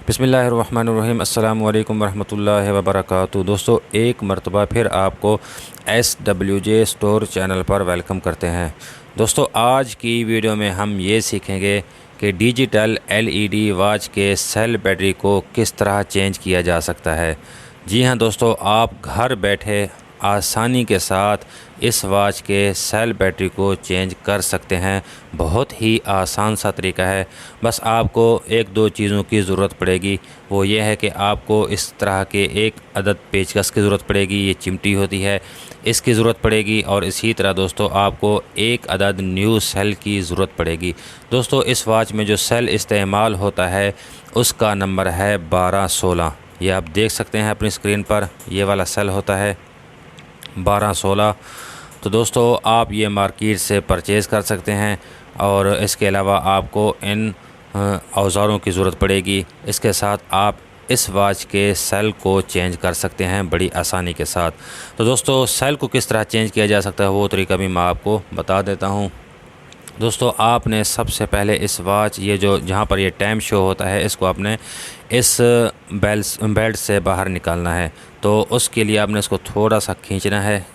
बिस्मिल्लाहिर्रहमानिर्रहीम। अस्सलामु अलैकुम वरहमतुल्लाहि वबरकातुहू। दोस्तों, एक मरतबा फिर आपको SWJ स्टोर चैनल पर वेलकम करते हैं। दोस्तों, आज की वीडियो में हम ये सीखेंगे कि डिजिटल LED वॉच के सेल बैटरी को किस तरह चेंज किया जा सकता है। जी हाँ दोस्तों, आप घर बैठे आसानी के साथ इस वॉच के सेल बैटरी को चेंज कर सकते हैं। बहुत ही आसान सा तरीका है। बस आपको एक दो चीज़ों की ज़रूरत पड़ेगी। वो ये है कि आपको इस तरह के एक अदद पेचकस की ज़रूरत पड़ेगी, ये चिमटी होती है, इसकी ज़रूरत पड़ेगी। और इसी तरह दोस्तों आपको एक अदद न्यू सेल की ज़रूरत पड़ेगी। दोस्तों, इस वॉच में जो सेल इस्तेमाल होता है उसका नंबर है 1216। ये आप देख सकते हैं अपनी स्क्रीन पर, ये वाला सेल होता है 1216। तो दोस्तों, आप ये मार्केट से परचेज़ कर सकते हैं। और इसके अलावा आपको इन औज़ारों की ज़रूरत पड़ेगी। इसके साथ आप इस वॉच के सेल को चेंज कर सकते हैं बड़ी आसानी के साथ। तो दोस्तों, सेल को किस तरह चेंज किया जा सकता है वो तरीका भी मैं आपको बता देता हूँ। दोस्तों, आपने सबसे पहले इस वॉच, ये जो जहाँ पर ये टाइम शो होता है, इसको आपने इस बेल्ट से बाहर निकालना है। तो उसके लिए आपने इसको थोड़ा सा खींचना है।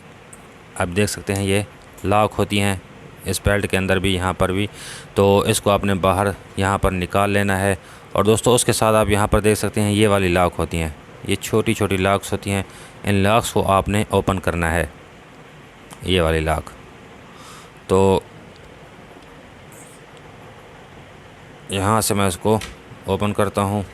आप देख सकते हैं ये लॉक होती हैं इस बेल्ट के अंदर भी, यहाँ पर भी। तो इसको आपने बाहर यहाँ पर निकाल लेना है। और दोस्तों, उसके साथ आप यहाँ पर देख सकते हैं ये वाली लॉक होती हैं, ये छोटी छोटी लॉक्स होती हैं। इन लॉक्स को आपने ओपन करना है, ये वाली लॉक। तो यहाँ से मैं इसको ओपन करता हूँ।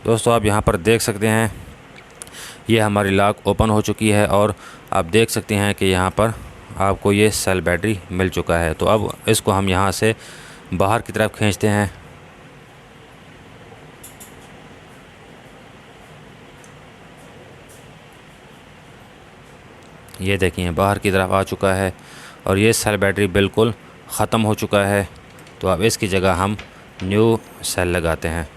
दोस्तों, आप यहाँ पर देख सकते हैं ये हमारी लॉक ओपन हो चुकी है। और आप देख सकते हैं कि यहाँ पर आपको ये सेल बैटरी मिल चुका है। तो अब इसको हम यहाँ से बाहर की तरफ खींचते हैं। ये देखिए बाहर की तरफ आ चुका है और ये सेल बैटरी बिल्कुल ख़त्म हो चुका है। तो अब इसकी जगह हम न्यू सेल लगाते हैं।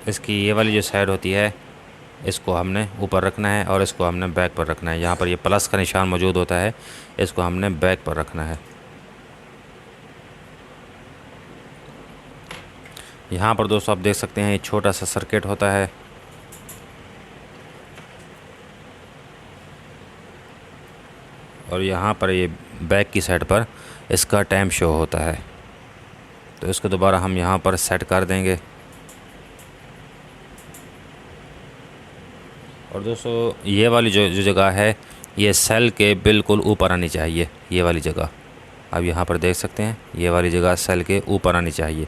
इसकी ये वाली जो साइड होती है इसको हमने ऊपर रखना है और इसको हमने बैक पर रखना है। यहाँ पर ये प्लस का निशान मौजूद होता है, इसको हमने बैक पर रखना है। यहाँ पर दोस्तों आप देख सकते हैं ये छोटा सा सर्किट होता है। और यहाँ पर ये बैक की साइड पर इसका टाइम शो होता है। तो इसको दोबारा हम यहाँ पर सेट कर देंगे। और दोस्तों, ये वाली जो जगह है ये सेल के बिल्कुल ऊपर आनी चाहिए। ये वाली जगह आप यहाँ पर देख सकते हैं, ये वाली जगह सेल के ऊपर आनी चाहिए।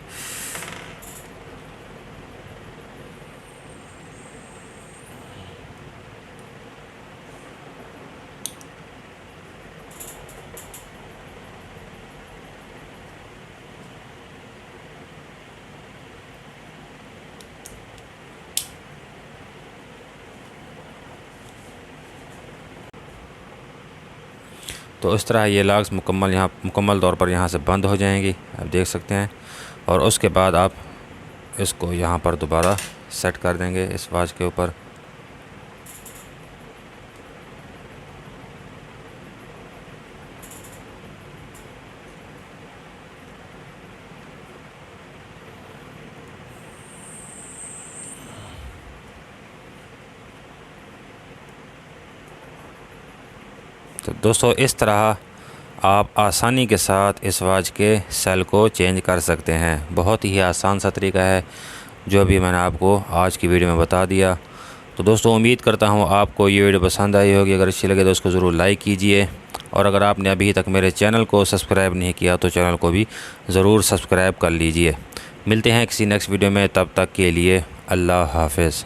तो इस तरह ये लॉक्स मुकम्मल तौर पर यहाँ से बंद हो जाएंगी, आप देख सकते हैं। और उसके बाद आप इसको यहाँ पर दोबारा सेट कर देंगे इस वॉच के ऊपर। तो दोस्तों, इस तरह आप आसानी के साथ इस वॉच के सेल को चेंज कर सकते हैं। बहुत ही आसान सा तरीका है जो अभी मैंने आपको आज की वीडियो में बता दिया। तो दोस्तों, उम्मीद करता हूँ आपको ये वीडियो पसंद आई होगी। अगर अच्छी लगे तो उसको ज़रूर लाइक कीजिए। और अगर आपने अभी तक मेरे चैनल को सब्सक्राइब नहीं किया तो चैनल को भी ज़रूर सब्सक्राइब कर लीजिए। मिलते हैं किसी नेक्स्ट वीडियो में, तब तक के लिए अल्लाह हाफ़िज़।